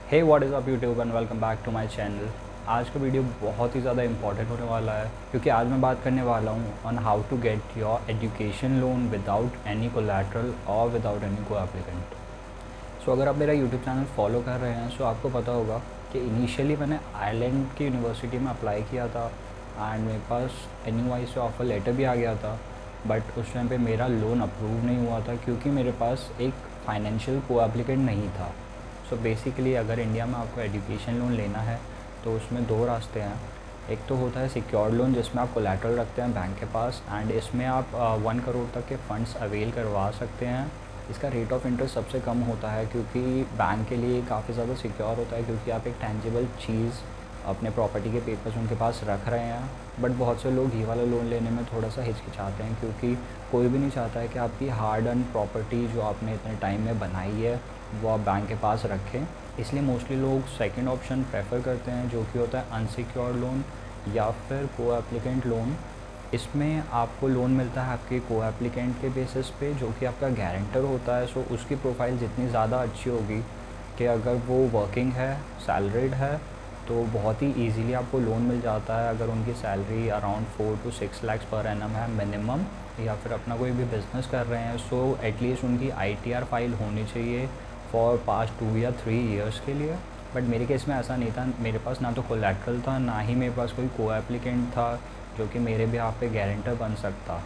Hey what is up YouTube and welcome back to my channel. आज का video बहुत ही ज़्यादा इंपॉर्टेंट होने वाला है क्योंकि आज मैं बात करने वाला हूँ on how to get your education loan without any collateral और without any co applicant. So अगर आप मेरा यूट्यूब चैनल फॉलो कर रहे हैं सो आपको पता होगा कि इनिशियली मैंने आयरलैंड की यूनिवर्सिटी में अप्लाई किया था एंड मेरे पास NUI से ऑफ़र लेटर भी आ गया था, बट उस टाइम पे मेरा लोन अप्रूव नहीं हुआ था क्योंकि मेरे पास एक फ़ाइनेंशियल को एप्लीकेंट नहीं था। सो बेसिकली अगर इंडिया में आपको एजुकेशन लोन लेना है तो उसमें दो रास्ते हैं। एक तो होता है सिक्योर्ड लोन जिसमें आप कोलैटरल रखते हैं बैंक के पास एंड इसमें आप 1 करोड़ तक के फ़ंड्स अवेल करवा सकते हैं। इसका रेट ऑफ इंटरेस्ट सबसे कम होता है क्योंकि बैंक के लिए काफ़ी ज़्यादा सिक्योर होता है क्योंकि आप एक टेंजिबल चीज़ अपने प्रॉपर्टी के पेपर्स उनके पास रख रहे हैं। बट बहुत से लोग ये वाला लोन लेने में थोड़ा सा हिचकिचाते हैं क्योंकि कोई भी नहीं चाहता है कि आपकी हार्ड अर्न प्रॉपर्टी जो आपने इतने टाइम में बनाई है वो आप बैंक के पास रखें। इसलिए मोस्टली लोग सेकंड ऑप्शन प्रेफर करते हैं जो कि होता है अनसिक्योर्ड लोन या फिर को एप्लीकेंट लोन। इसमें आपको लोन मिलता है आपके को एप्लीकेंट के बेसिस पे जो कि आपका गारंटर होता है। सो उसकी प्रोफाइल जितनी ज़्यादा अच्छी होगी कि अगर वो वर्किंग है, सैलरीड है, तो बहुत ही ईज़िली आपको लोन मिल जाता है। अगर उनकी salary around 4 to 6 lakh per annum है मिनिमम, या फिर अपना कोई भी बिज़नेस कर रहे हैं, सो एटलीस्ट उनकी ITR फाइल होनी चाहिए फॉर पास्ट 2 या 3 ईयर्स के लिए। बट मेरे केस में ऐसा नहीं था, मेरे पास ना तो कोलैटरल था ना ही मेरे पास कोई को एप्लीकेंट था जो कि मेरे बिहाफ पे गारंटर बन सकता।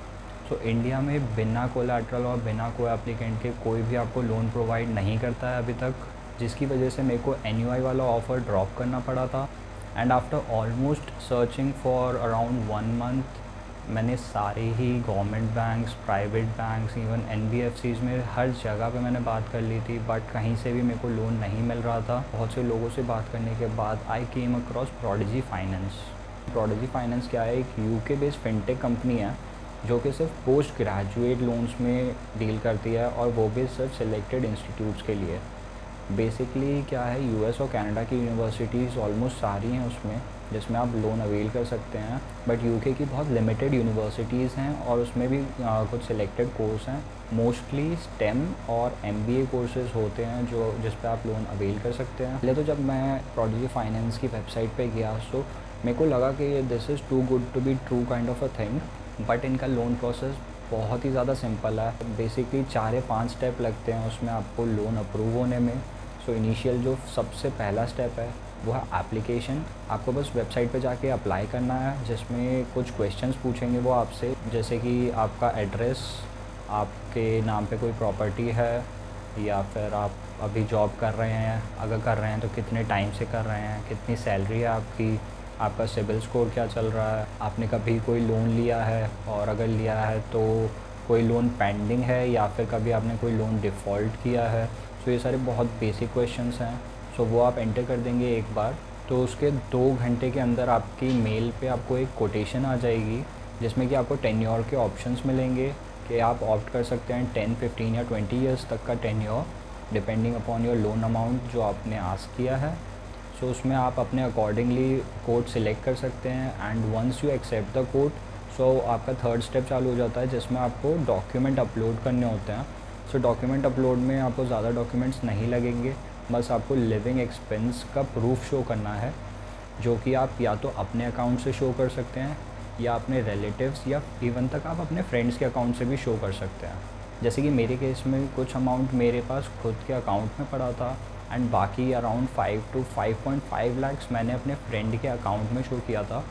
सो इंडिया में बिना कोलैटरल और बिना को एप्लीकेंट के कोई भी आपको लोन प्रोवाइड नहीं करता है अभी तक, जिसकी वजह से मेरे को NUI वाला ऑफ़र ड्रॉप करना पड़ा था। And after almost searching for around 1 month मैंने सारे ही government banks, private banks, even NBFCs में हर जगह पे मैंने बात कर ली थी, बट कहीं से भी मेरे को लोन नहीं मिल रहा था। बहुत से लोगों से बात करने के बाद I came across Prodigy Finance. Prodigy Finance क्या है? एक UK बेस्ड फिनटेक कंपनी है जो कि सिर्फ पोस्ट ग्रेजुएट लोन्स में डील करती है और वो भी सिर्फ सिलेक्टेड इंस्टीट्यूट्स के लिए। बेसिकली क्या है, US और कनाडा की यूनिवर्सिटीज़ ऑलमोस्ट सारी हैं उसमें जिसमें आप लोन अवेल कर सकते हैं, बट UK की बहुत लिमिटेड यूनिवर्सिटीज़ हैं और उसमें भी कुछ सिलेक्टेड कोर्स हैं। मोस्टली STEM और MBA कोर्सेज़ होते हैं जो जिस पे आप लोन अवेल कर सकते हैं। पहले तो जब मैं प्रोडिजी फाइनेंस की वेबसाइट पे गया सो मेरे को लगा कि this is too good to be true kind of a thing, but इनका लोन प्रोसेस बहुत ही ज़्यादा सिंपल है। बेसिकली 4 या 5 स्टेप लगते हैं उसमें आपको लोन अप्रूव होने में। सो इनिशियल जो सबसे पहला स्टेप है वो है एप्लीकेशन। आपको बस वेबसाइट पे जाके अप्लाई करना है जिसमें कुछ क्वेश्चंस पूछेंगे वो आपसे, जैसे कि आपका एड्रेस, आपके नाम पे कोई प्रॉपर्टी है, या फिर आप अभी जॉब कर रहे हैं, अगर कर रहे हैं तो कितने टाइम से कर रहे हैं, कितनी सैलरी है आपकी, आपका सिबिल स्कोर क्या चल रहा है, आपने कभी कोई लोन लिया है और अगर लिया है तो कोई लोन पेंडिंग है या फिर कभी आपने कोई लोन डिफ़ॉल्ट किया है। सो ये सारे बहुत बेसिक क्वेश्चंस हैं। सो वो आप एंटर कर देंगे एक बार, तो उसके 2 घंटे के अंदर आपकी मेल पे आपको एक कोटेशन आ जाएगी जिसमें कि आपको टेन्योर के ऑप्शंस मिलेंगे कि आप ऑप्ट कर सकते हैं 10, 15 या 20 ईयर्स तक का tenure depending upon your loan amount जो आपने आस्क किया है। सो उसमें आप अपने अकॉर्डिंगली कोड सिलेक्ट कर सकते हैं and once you accept the code, so आपका थर्ड स्टेप चालू हो जाता है जिसमें आपको डॉक्यूमेंट अपलोड करने होते हैं। सो डॉक्यूमेंट अपलोड में आपको ज़्यादा डॉक्यूमेंट्स नहीं लगेंगे, बस आपको लिविंग एक्सपेंस का प्रूफ शो करना है जो कि आप या तो अपने अकाउंट से शो कर सकते हैं या अपने रिलेटिव्स या इवन तक आप अपने फ्रेंड्स के अकाउंट से भी शो कर सकते हैं। जैसे कि मेरे केस में कुछ अमाउंट मेरे पास खुद के अकाउंट में पड़ा था एंड बाकी अराउंड 5 to 5.5 लाख्स मैंने अपने फ्रेंड के अकाउंट में शो किया था।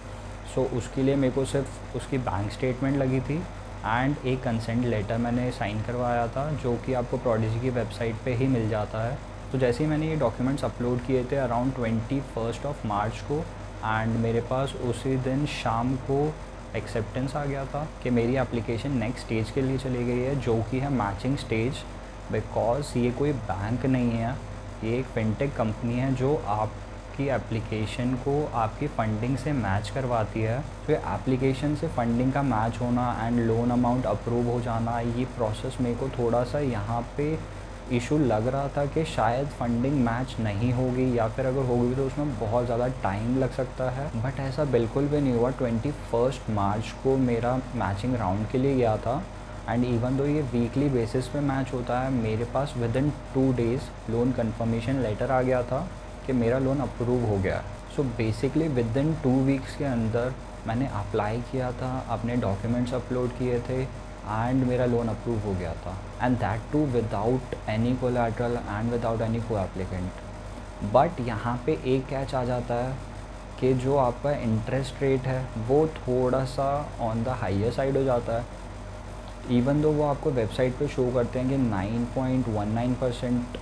सो उसके लिए मेरे को सिर्फ उसकी बैंक स्टेटमेंट लगी थी एंड एक कंसेंट लेटर मैंने साइन करवाया था जो कि आपको प्रोडिजी की वेबसाइट पे ही मिल जाता है। तो जैसे ही मैंने ये डॉक्यूमेंट्स अपलोड किए थे अराउंड 21 मार्च को, एंड मेरे पास उसी दिन शाम को एक्सेप्टेंस आ गया था कि मेरी एप्लीकेशन नेक्स्ट स्टेज के लिए चली गई है जो कि है मैचिंग स्टेज। बिकॉज़ ये कोई बैंक नहीं है, ये एक फिनटेक कंपनी है जो आपकी एप्लीकेशन को आपकी फ़ंडिंग से मैच करवाती है। तो ये एप्लीकेशन से फ़ंडिंग का मैच होना एंड लोन अमाउंट अप्रूव हो जाना, ये प्रोसेस मेरे को थोड़ा सा यहाँ पे इशू लग रहा था कि शायद फ़ंडिंग मैच नहीं होगी या फिर अगर होगी तो उसमें बहुत ज़्यादा टाइम लग सकता है, बट ऐसा बिल्कुल भी नहीं हुआ। 21 मार्च को मेरा मैचिंग राउंड के लिए गया था एंड इवन दो ये वीकली बेसिस पे मैच होता है, मेरे पास within 2 days loan confirmation letter आ गया था कि मेरा लोन अप्रूव हो गया। So basically within 2 weeks के अंदर मैंने अप्लाई किया था, अपने डॉक्यूमेंट्स अपलोड किए थे एंड मेरा लोन अप्रूव हो गया था, and that too without any collateral and without any co applicant. But यहाँ पे एक कैच आ जाता है कि जो आपका इंटरेस्ट रेट है वो थोड़ा सा ऑन द हाइयर साइड हो जाता है। इवन दो वो आपको वेबसाइट पे शो करते हैं कि 9.19%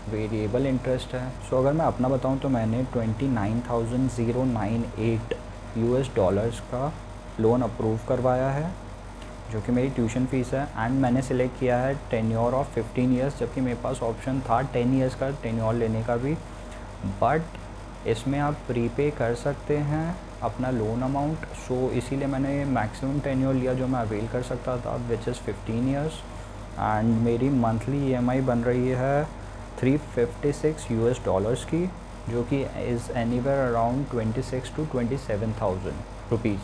वेरिएबल इंटरेस्ट है। सो अगर मैं अपना बताऊं तो मैंने 29,098 US डॉलर्स का लोन अप्रूव करवाया है, जो कि मेरी ट्यूशन फ़ीस है, एंड मैंने सिलेक्ट किया है टेन्योर ऑफ 15 ईयर्स, जबकि मेरे पास ऑप्शन था 10 ईयर्स का टेन्योर लेने का भी। बट इसमें आप प्रीपे कर सकते हैं अपना लोन अमाउंट। सो इसीलिए मैंने मैक्सिमम टेन्योर लिया जो मैं अवेल कर सकता था, विच इज़ 15 ईयर्स, एंड मेरी मंथली EMI बन रही है 356 US डॉलर्स की, जो कि is anywhere around 26 to 27,000 rupees.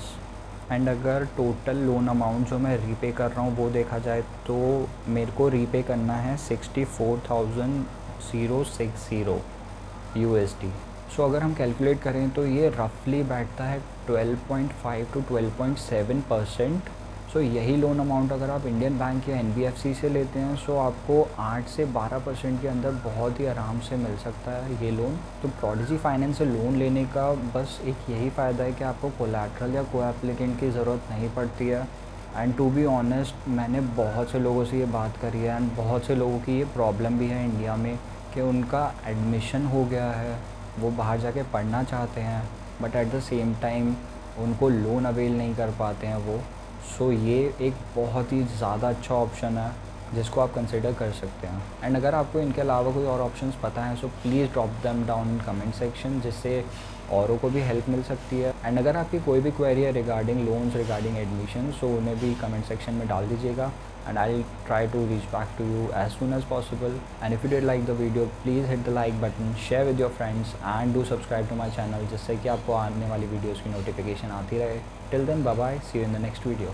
And अगर टोटल लोन अमाउंट जो मैं रीपे कर रहा हूँ वो देखा जाए तो मेरे को रीपे करना है 64,060 USD। सो अगर हम कैलकुलेट करें तो ये रफली बैठता है 12.5 to 12.7%। सो यही लोन अमाउंट अगर आप इंडियन बैंक या NBFC से लेते हैं सो आपको 8 से 12% के अंदर बहुत ही आराम से मिल सकता है ये लोन। तो प्रोडिजी फाइनेंस से लोन लेने का बस एक यही फ़ायदा है कि आपको कोलैटरल या को एप्लीकेंट की ज़रूरत नहीं पड़ती है। एंड टू बी ऑनेस्ट मैंने बहुत से लोगों से ये बात करी है, एंड बहुत से लोगों की ये प्रॉब्लम भी है इंडिया में कि उनका एडमिशन हो गया है, वो बाहर जाके पढ़ना चाहते हैं, but at the same time उनको लोन अवेल नहीं कर पाते हैं वो। सो ये एक बहुत ही ज़्यादा अच्छा ऑप्शन है जिसको आप कंसिडर कर सकते हैं। एंड अगर आपको इनके अलावा कोई और ऑप्शंस पता है so please drop them down in comment section, जिससे औरों को भी हेल्प मिल सकती है। एंड अगर आपकी कोई भी क्वेरी है रिगार्डिंग लोन्स, रिगार्डिंग एडमिशन, सो उन्हें भी कमेंट सेक्शन में डाल दीजिएगा, and I'll try to reach back to you as soon as possible. And if you did like the video, please hit the like button, share with your friends and do subscribe to my channel, जिससे कि आपको आने वाली videos की notification आती रहे। Till then, bye bye, see you in the next video.